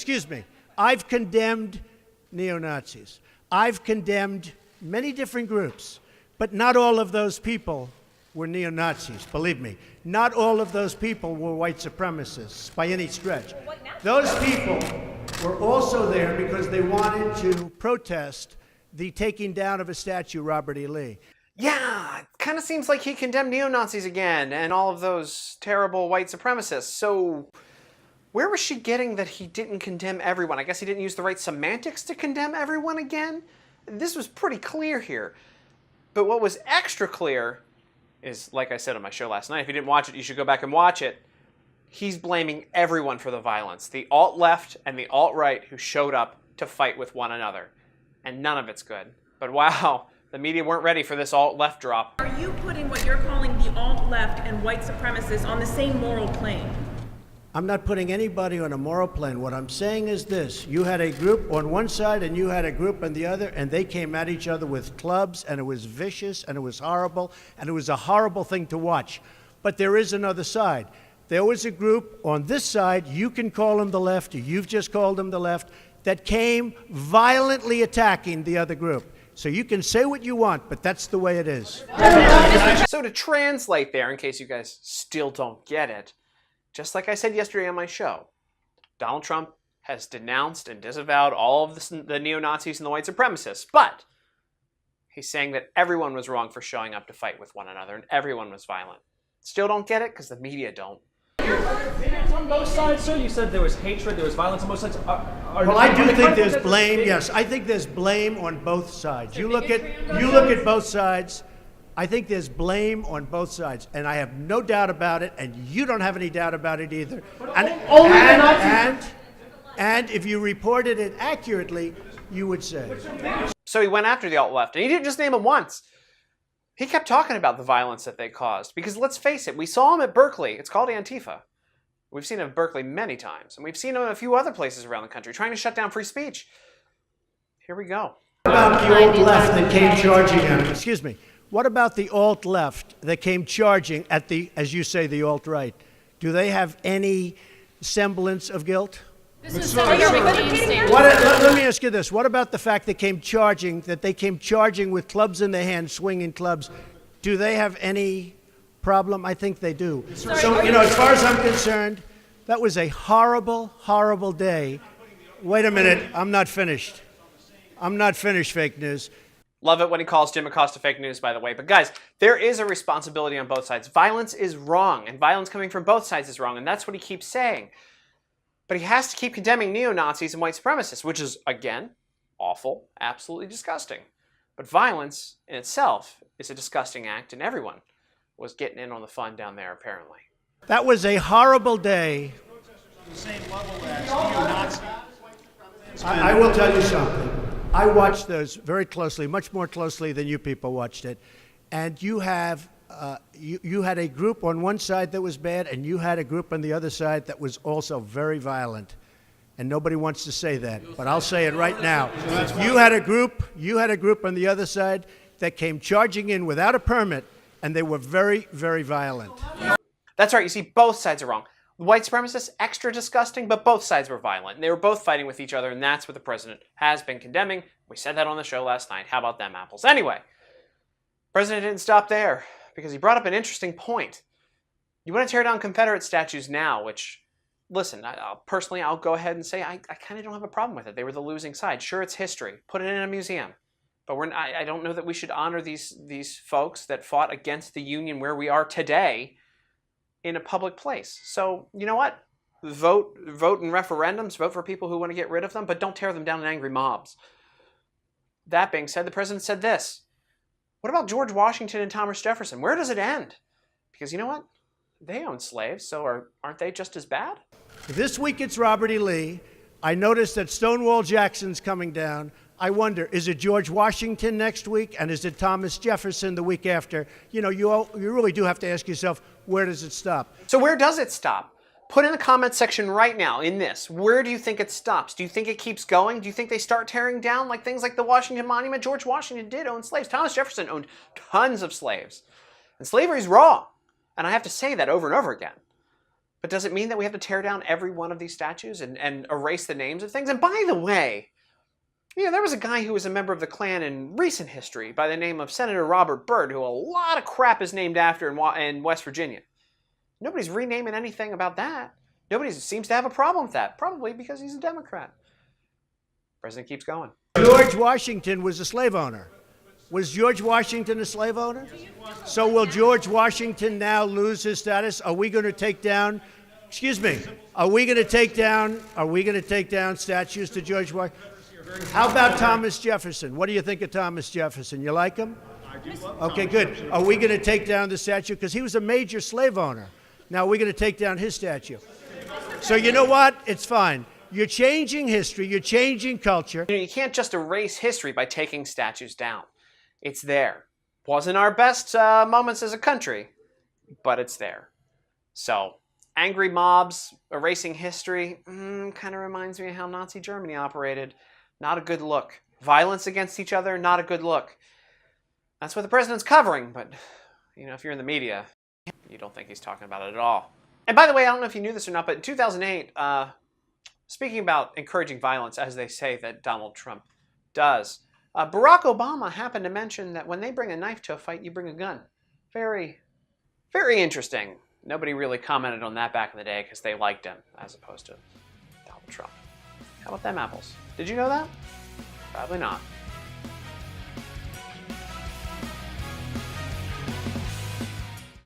excuse me, I've condemned neo-Nazis. I've condemned many different groups, but not all of those people were neo-Nazis, believe me. Not all of those people were white supremacists by any stretch. Those people were also there because they wanted to protest the taking down of a statue, Robert E. Lee. Yeah, it kind of seems like he condemned neo-Nazis again and all of those terrible white supremacists. So where was she getting that he didn't condemn everyone? I guess he didn't use the right semantics to condemn everyone again? This was pretty clear here. But what was extra clear is, like I said on my show last night, if you didn't watch it, you should go back and watch it. He's blaming everyone for the violence. The alt-left and the alt-right who showed up to fight with one another. And none of it's good. But wow, the media weren't ready for this alt-left drop. Are you putting what you're calling the alt-left and white supremacists on the same moral plane? I'm not putting anybody on a moral plane. What I'm saying is this. You had a group on one side and you had a group on the other, and they came at each other with clubs, and it was vicious, and it was horrible, and it was a horrible thing to watch. But there is another side. There was a group on this side, you can call them the left, or you've just called them the left, that came violently attacking the other group. So you can say what you want, but that's the way it is. So to translate there, in case you guys still don't get it, just like I said yesterday on my show, Donald Trump has denounced and disavowed all of the neo-Nazis and the white supremacists, but he's saying that everyone was wrong for showing up to fight with one another and everyone was violent. Still don't get it because the media don't. It's on both sides, sir. You said there was hatred, there was violence on both sides. Well, I do think there's blame. Yes, I think there's blame on both sides. You look at both sides. I think there's blame on both sides, and I have no doubt about it, and you don't have any doubt about it either. And if you reported it accurately, you would say. So he went after the alt-left, and he didn't just name them once. He kept talking about the violence that they caused, because let's face it, we saw him at Berkeley. It's called Antifa. We've seen him at Berkeley many times, and we've seen him in a few other places around the country trying to shut down free speech. Here we go. What about the alt-left that came charging at him? Excuse me. What about the alt-left that came charging at the, as you say, the alt-right? Do they have any semblance of guilt? This is Senator McCain's statement. Let me ask you this. What about the fact they came charging with clubs in their hands, swinging clubs? Do they have any problem? I think they do. So, as far as I'm concerned, that was a horrible, horrible day. Wait a minute. I'm not finished. I'm not finished, fake news. Love it when he calls Jim Acosta fake news, by the way. But guys, there is a responsibility on both sides. Violence is wrong, and violence coming from both sides is wrong, and that's what he keeps saying. But he has to keep condemning neo-Nazis and white supremacists, which is, again, awful, absolutely disgusting. But violence in itself is a disgusting act, and everyone was getting in on the fun down there, apparently. That was a horrible day. The same level as neo-Nazis. I will tell you something. I watched those very closely, much more closely than you people watched it. And you have, you had a group on one side that was bad, and you had a group on the other side that was also very violent. And nobody wants to say that, but I'll say it right now. You had a group on the other side that came charging in without a permit, and they were very, very violent. That's right. You see, both sides are wrong. White supremacists, extra disgusting, but both sides were violent. And they were both fighting with each other, and that's what the president has been condemning. We said that on the show last night. How about them apples? Anyway, the president didn't stop there, because he brought up an interesting point. You want to tear down Confederate statues now, which, listen, personally, I'll go ahead and say I kind of don't have a problem with it. They were the losing side. Sure, it's history. Put it in a museum. But I don't know that we should honor these folks that fought against the Union where we are today in a public place. So, you know what? Vote in referendums, vote for people who want to get rid of them, but don't tear them down in angry mobs. That being said, the president said this. What about George Washington and Thomas Jefferson? Where does it end? Because you know what? They owned slaves, so aren't they just as bad? This week it's Robert E. Lee. I noticed that Stonewall Jackson's coming down. I wonder, is it George Washington next week, and is it Thomas Jefferson the week after? You know, you really do have to ask yourself, where does it stop? So where does it stop? Put in the comment section right now in this. Where do you think it stops? Do you think it keeps going? Do you think they start tearing down like things like the Washington Monument? George Washington did own slaves. Thomas Jefferson owned tons of slaves. And slavery's wrong. And I have to say that over and over again. But does it mean that we have to tear down every one of these statues and erase the names of things? And by the way, there was a guy who was a member of the Klan in recent history by the name of Senator Robert Byrd, who a lot of crap is named after in West Virginia. Nobody's renaming anything about that. Nobody seems to have a problem with that, probably because he's a Democrat. President keeps going. George Washington was a slave owner. Was George Washington a slave owner? So will George Washington now lose his status? Are we going to take down, are we going to take down statues to George Washington? How about Thomas Jefferson? What do you think of Thomas Jefferson? You like him? Okay, good. Are we going to take down the statue? Because he was a major slave owner. Now we're going to take down his statue. So you know what? It's fine. You're changing history. You're changing culture. You can't just erase history by taking statues down. It's there. Wasn't our best moments as a country, but it's there. So, angry mobs, erasing history, kind of reminds me of how Nazi Germany operated. Not a good look. Violence against each other, not a good look. That's what the president's covering, but, if you're in the media, you don't think he's talking about it at all. And by the way, I don't know if you knew this or not, but in 2008, speaking about encouraging violence, as they say that Donald Trump does, Barack Obama happened to mention that when they bring a knife to a fight, you bring a gun. Very, very interesting. Nobody really commented on that back in the day because they liked him as opposed to Donald Trump. How about them apples? Did you know that? Probably not.